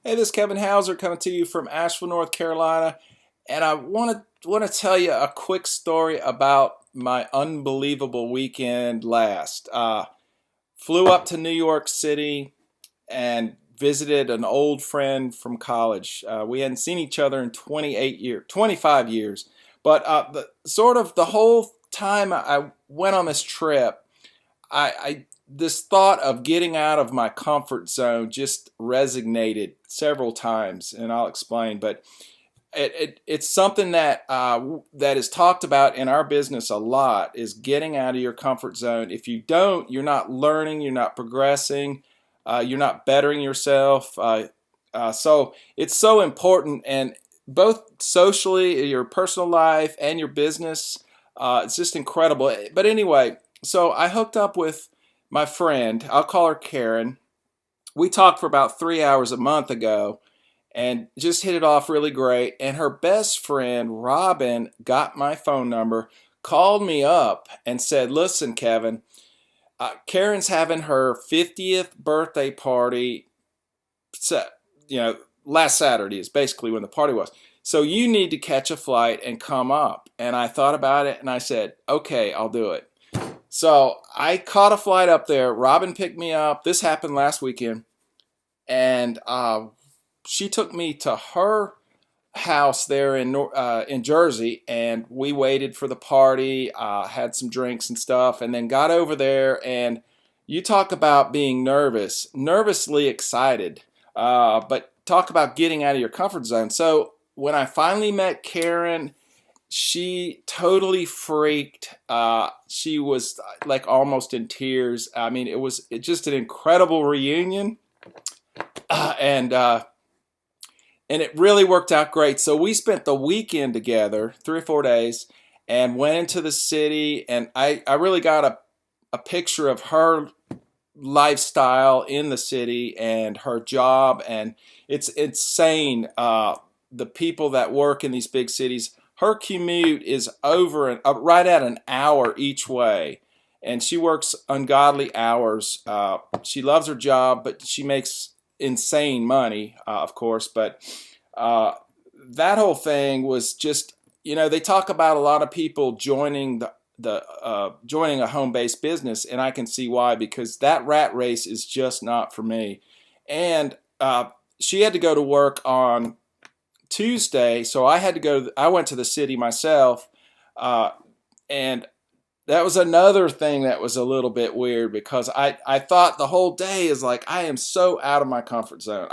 Hey, this is Kevin Hauser coming to you from Asheville, North Carolina, and I want to tell you a quick story about my unbelievable weekend last. Flew up to New York City and visited an old friend from college. We hadn't seen each other in 25 years, but the whole time I went on this trip, I this thought of getting out of my comfort zone just resonated several times, and I'll explain. But it's something that is talked about in our business a lot, is getting out of your comfort zone. If you don't, you're not learning, you're not progressing, you're not bettering yourself. So it's so important, and both socially, your personal life and your business, it's just incredible. But anyway, so I hooked up with my friend. I'll call her Karen. We talked for about 3 hours a month ago and just hit it off really great. And her best friend, Robin, got my phone number, called me up, and said, "Listen, Kevin, Karen's having her 50th birthday party, you know, last Saturday is basically when the party was. So you need to catch a flight and come up." And I thought about it and I said, "Okay, I'll do it." So I caught a flight up there. Robin picked me up. This happened last weekend. And she took me to her house there in Jersey, and we waited for the party, had some drinks and stuff, and then got over there. And you talk about being nervously excited, but talk about getting out of your comfort zone. So when I finally met Karen, she totally freaked. She was like almost in tears. I mean, it was just an incredible reunion, and it really worked out great. So we spent the weekend together, 3 or 4 days, and went into the city. And I really got a picture of her lifestyle in the city and her job. And it's insane. The people that work in these big cities, her commute is right at an hour each way. And she works ungodly hours. She loves her job, but she makes insane money, of course. But that whole thing was just, they talk about a lot of people joining joining a home-based business, and I can see why, because that rat race is just not for me. And she had to go to work on Tuesday, so I went to the city myself, and that was another thing that was a little bit weird, because I thought the whole day is like, I am so out of my comfort zone.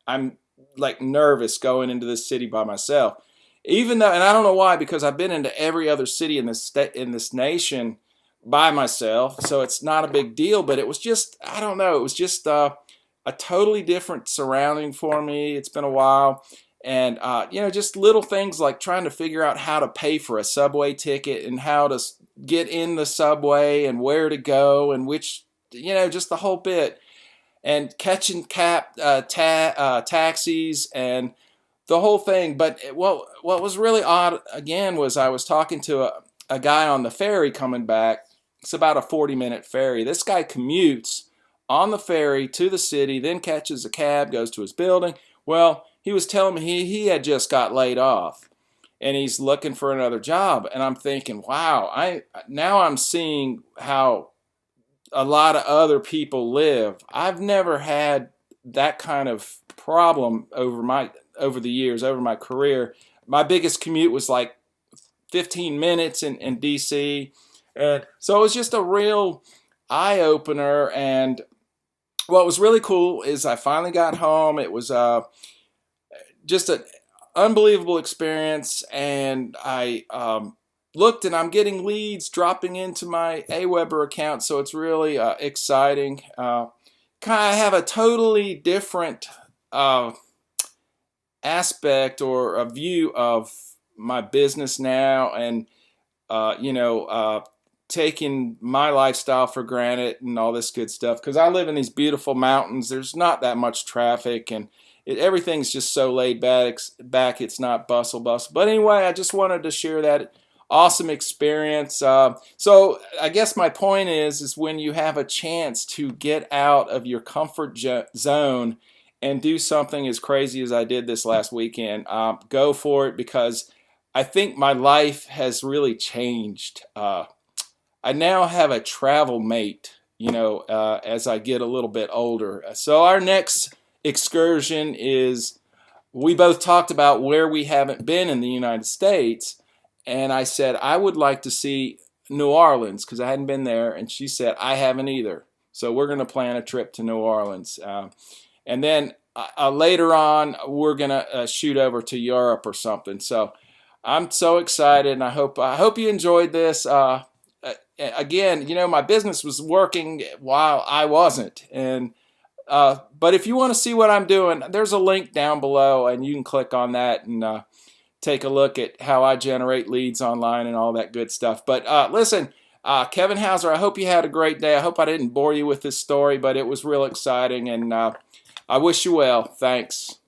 I'm like nervous going into this city by myself, even though, and I don't know why, because I've been into every other city in this nation by myself, so it's not a big deal. But it was just, I don't know, it was just a totally different surrounding for me. It's been a while. And, just little things like trying to figure out how to pay for a subway ticket and how to get in the subway and where to go and which, just the whole bit. And catching taxis and the whole thing. But what was really odd, again, was I was talking to a guy on the ferry coming back. It's about a 40-minute ferry. This guy commutes on the ferry to the city, then catches a cab, goes to his building. Well, he was telling me he had just got laid off, and he's looking for another job. And I'm thinking, wow, now I'm seeing how a lot of other people live. I've never had that kind of problem over the years, over my career. My biggest commute was like 15 minutes in DC. And so it was just a real eye-opener. And what was really cool is I finally got home. It was just an unbelievable experience, and I looked, and I'm getting leads dropping into my Aweber account, so it's really exciting. Kind of have a totally different aspect or a view of my business now, and taking my lifestyle for granted and all this good stuff, because I live in these beautiful mountains. There's not that much traffic, and everything's just so laid back. It's not bustle. But anyway, I just wanted to share that awesome experience. So I guess my point is when you have a chance to get out of your comfort zone and do something as crazy as I did this last weekend, go for it, because I think my life has really changed. I now have a travel mate, as I get a little bit older. So our next excursion is, we both talked about where we haven't been in the United States, and I said I would like to see New Orleans because I hadn't been there, and she said I haven't either. So we're going to plan a trip to New Orleans, and then later on we're going to shoot over to Europe or something. So I'm so excited, and I hope you enjoyed this. Again, my business was working while I wasn't, and but if you want to see what I'm doing, there's a link down below, and you can click on that and take a look at how I generate leads online and all that good stuff. But listen, Kevin Hauser, I hope you had a great day. I hope I didn't bore you with this story, but it was real exciting, and I wish you well. Thanks.